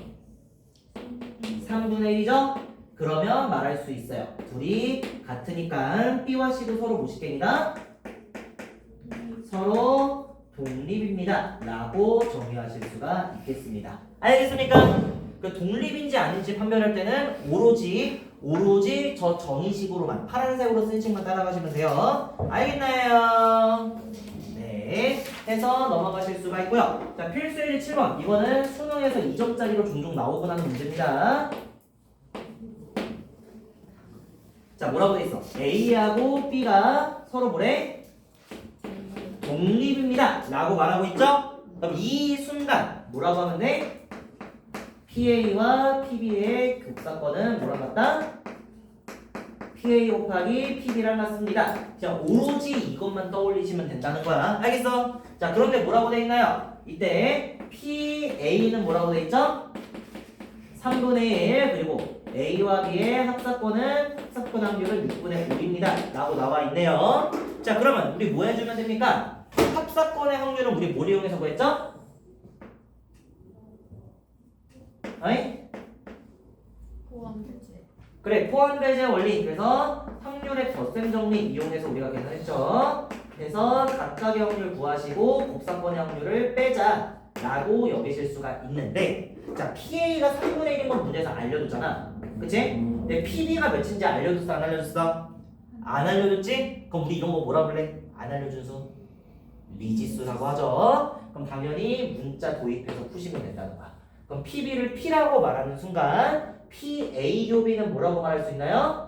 3분의 1이죠? 그러면 말할 수 있어요. 둘이 같으니까 B와 C도 서로 무식갱이다? 서로 독립입니다 라고 정의하실 수가 있겠습니다. 알겠습니까? 그 독립인지 아닌지 판별할 때는 오로지 저 정의식으로만 파란색으로 쓴 식만 따라가시면 돼요. 알겠나요? 네, 해서 넘어가실 수가 있고요. 자, 필수예제 7번. 이거는 수능에서 2점짜리로 종종 나오곤 하는 문제입니다. 자, 뭐라고 돼 있어? A하고 B가 서로 뭐래? 독립입니다 라고 말하고 있죠? 그럼 이 순간 뭐라고 하면 돼? PA와 PB의 극사건은 뭐랑 같다? PA 곱하기 PB랑 같습니다. 그냥 오로지 이것만 떠올리시면 된다는 거야. 알겠어? 자, 그런데 뭐라고 돼 있나요? 이때 PA는 뭐라고 돼 있죠? 3분의 1. 그리고 A와 B의 합사건은 합사건 확률은 6분의 5입니다 라고 나와 있네요. 자, 그러면 우리 뭐 해주면 됩니까? 합사건의 확률은 우리 뭘 이용해서 구했죠? 어이? 포함 배제. 그래, 포함배제 원리. 그래서 확률 확률의 덧셈 정리 이용해서 우리가 계산했죠. 그래서 각각의 확률 구하시고 곱사건의 확률을 빼자 라고 여기실 수가 있는데, 자 PA가 3분의 1인 건 문제에서 알려줬잖아, 그치? 근데 PB가 몇인지 알려줬어 안 알려줬어? 안 알려줬지? 그럼 우리 이런 거 뭐라 그래? 안 알려준 수 미지수라고 하죠. 그럼 당연히 문자 도입해서 푸시면 된다는 거야. 그럼 PB를 P라고 말하는 순간 PA 교비는 뭐라고 말할 수 있나요?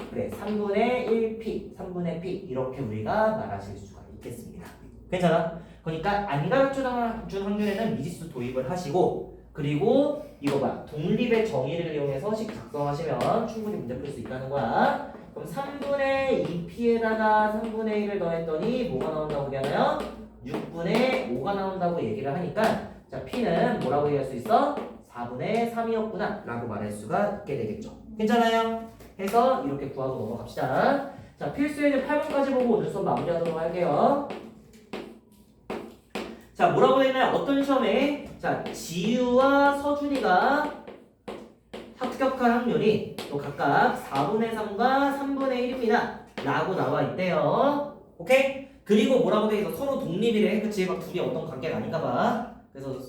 3분의 그래, 3분의 1P, 3분의 P 이렇게 우리가 말하실 수가 있겠습니다. 괜찮아? 그러니까 안 가르쳐준 확률에는 미지수 도입을 하시고, 그리고 이거 봐, 독립의 정의를 이용해서 식 작성하시면 충분히 문제 풀 수 있다는 거야. 그럼 3분의 2P에다가 3분의 1을 더했더니 뭐가 나온다고 얘기하나요? 6분의 5가 나온다고 얘기를 하니까, 자 P는 뭐라고 얘기할 수 있어? 4분의 3이었구나 라고 말할 수가 있게 되겠죠. 괜찮아요? 해서 이렇게 구하고 넘어갑시다. 자, 필수에는 8번까지 보고 오늘 수업 마무리하도록 할게요. 자, 뭐라고 되나요? 어떤 시험에 자 지유와 서준이가 합격할 확률이 또 각각 4분의 3과 3분의 1입니다 라고 나와 있대요. 오케이? 그리고 뭐라고 돼 있어? 서로 독립이래. 그치? 막 둘이 어떤 관계가 아닌가 봐. 그래서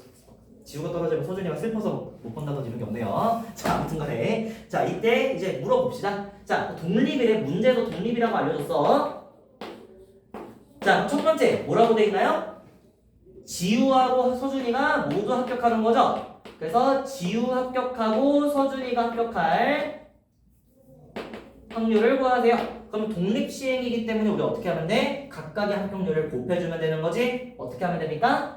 지우가 떨어지면 서준이가 슬퍼서 못 본다든지 이런 게 없네요. 자, 아무튼 간에 자 이때 이제 물어봅시다. 자, 독립이래. 문제에서 독립이라고 알려줬어. 자, 첫 번째 뭐라고 돼 있나요? 지우하고 서준이가 모두 합격하는 거죠. 그래서 지우 합격하고 서준이가 합격할 확률을 구하세요. 그럼 독립시행이기 때문에 우리 어떻게 하면 돼? 각각의 합격률을 곱해주면 되는 거지. 어떻게 하면 됩니까?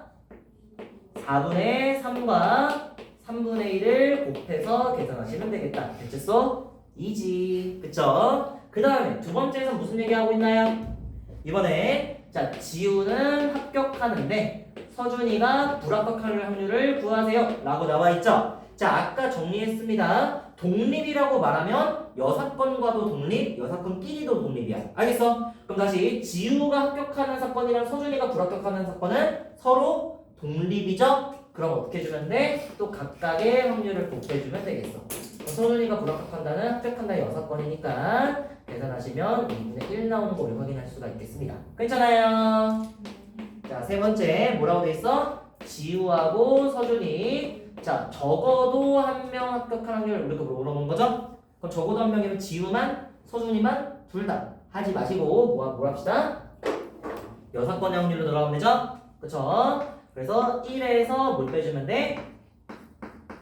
4분의 3과 3분의 1을 곱해서 계산하시면 되겠다. 됐겠어? 이지. 그쵸? 그 다음에 두 번째에서 무슨 얘기하고 있나요? 이번에 자 지우는 합격하는데 서준이가 불합격할 확률을 구하세요 라고 나와 있죠. 자, 아까 정리했습니다. 독립이라고 말하면 여사건과도 독립, 여사건끼리도 독립이야. 알겠어? 그럼 다시 지우가 합격하는 사건이랑 서준이가 불합격하는 사건은 서로 독립이죠? 그럼 어떻게 해주면 돼? 또 각각의 확률을 곱해주면 되겠어. 서준이가 불합격한다는 합격한다의 여사건이니까 계산하시면 2분의 1 나오는 거 우리 확인할 수가 있겠습니다. 괜찮아요? 자, 세 번째 뭐라고 돼 있어? 지우하고 서준이 자 적어도 한 명 합격할 확률 우리가 물어본 거죠? 그럼 적어도 한 명이면 지우만 서준이만 둘 다 하지 마시고 뭐 합시다? 여사건의 확률로 들어가면 되죠? 그쵸? 그래서 1에서 뭘 빼주면 돼?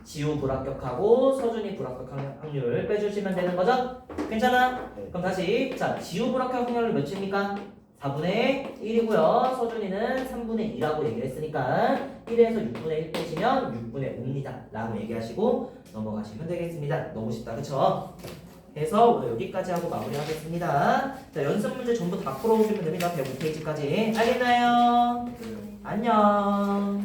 지우 불합격하고 서준이 불합격할 확률을 빼주시면 되는 거죠? 괜찮아? 그럼 다시 자 지우 불합격 확률은 몇입니까? 4분의 1이고요. 서준이는 3분의 2라고 얘기를 했으니까 1에서 6분의 1 빼시면 6분의 5입니다 라고 얘기하시고 넘어가시면 되겠습니다. 너무 쉽다, 그쵸? 해서 오늘 여기까지 하고 마무리하겠습니다. 자, 연습 문제 전부 다 풀어오시면 됩니다. 105페이지까지. 알겠나요? 안녕.